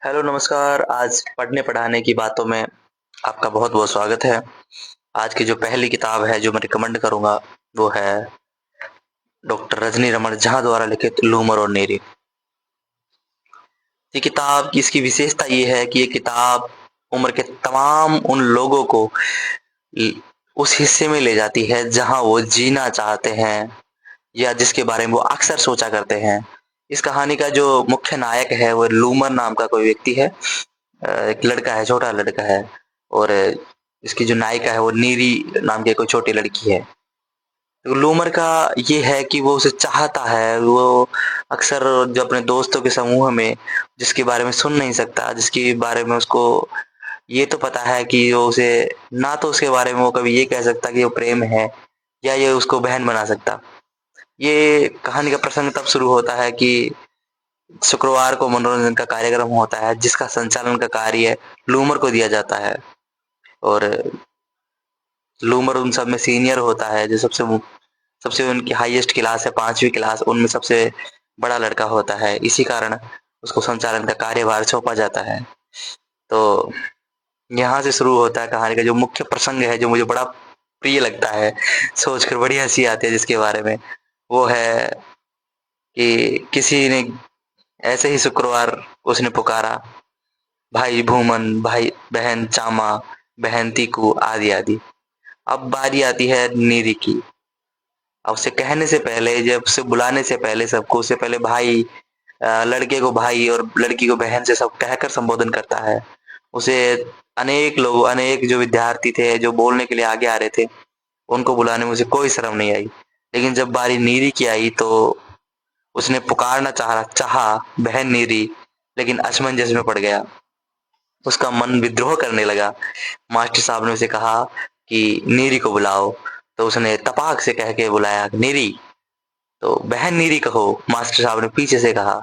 Hello नमस्कार। आज पढ़ने पढ़ाने की बातों में आपका बहुत-बहुत स्वागत है। आज की जो पहली किताब है जो मैं रिकमेंड करूँगा वो है डॉक्टर रजनी रमन झा द्वारा लिखित लूमर और नेरी। ये किताब की इसकी विशेषता ये है कि ये किताब उम्र के तमाम उन लोगों को ल उस हिस्से में ले जाती है जहाँ वो जीना चाहते हैं या जिसके बारे में वो अक्सर सोचा करते हैं। इस कहानी का जो मुख्य नायक है वो लूमर नाम का कोई व्यक्ति है। एक लड़का है, छोटा लड़का है और इसकी जो नायिका है वो नीरी नाम की कोई छोटी लड़की है। तो लूमर का ये है कि वो उसे चाहता है, वो अक्सर जो अपने दोस्तों के समूह में जिसके बारे में सुन नहीं सकता, जिसके बारे में उसको ये तो पता है कि वो उसे ना तो उसके बारे में वो कभी ये कह सकता कि वो प्रेम है या ये उसको बहन बना सकता। ये कहानी का प्रसंग तब शुरू होता है कि शुक्रवार को मनोरंजन का कार्यक्रम होता है जिसका संचालन का कार्य लूमर को दिया जाता है और लूमर उन सब में सीनियर होता है जो सबसे उनकी हाईएस्ट क्लास है 5वीं क्लास उनमें सबसे बड़ा लड़का होता है। इसी कारण उसको संचालन का कार्यभार सौंपा जाता है। तो यहाँ से शुरू होता है कहानी का जो मुख्य प्रसंग है जो मुझे बड़ा प्रिय लगता है, सोचकर बड़ी हँसी आती है जिसके बारे में, वो है कि किसी ने ऐसे ही शुक्रवार उसने पुकारा, भाई भूमन, भाई बहन चामा, बहन तीकू आदि आदि। अब बारी आती है नीरी की। अब उसे कहने से पहले जब उसे बुलाने से पहले सबको उससे पहले भाई लड़के को भाई और लड़की को बहन से सब कहकर संबोधन करता है। उसे अनेक जो विद्यार्थी थे जो बोलने के लिए आगे आ रहे थे, उनको बुलाने में उसे कोई शर्म नहीं आई। लेकिन जब बारी नीरी की आई तो उसने पुकारना चाहा बहन नीरी, लेकिन असमंजस में पड़ गया। उसका मन विद्रोह करने लगा। मास्टर साहब ने उसे कहा कि नीरी को बुलाओ, तो उसने तपाक से कह के बुलाया नीरी, तो बहन नीरी कहो, मास्टर साहब ने पीछे से कहा।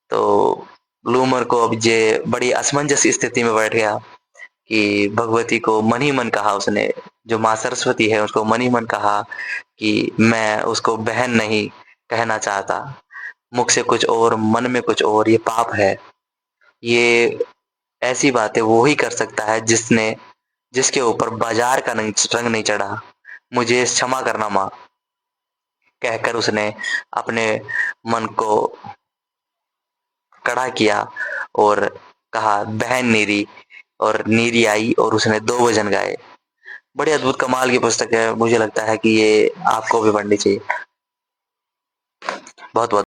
तो लूमर को अब ये बड़ी असमंजस स्थिति में बैठ गया कि भगवती को मन ही मन कहा उसने, जो माँ सरस्वती है उसको मन ही मन कहा कि मैं उसको बहन नहीं कहना चाहता। मुख से कुछ और, मन में कुछ और, ये पाप है। ये ऐसी बातें वो ही कर सकता है जिसके ऊपर बाजार का रंग नहीं चढ़ा। मुझे क्षमा करना माँ, कहकर उसने अपने मन को कड़ा किया और कहा बहन नीरी, और नीरी आई और उसने 2 भजन गाए। बड़ी अद्भुत कमाल की पुस्तक है, मुझे लगता है कि ये आपको भी पढ़नी चाहिए। बहुत-बहुत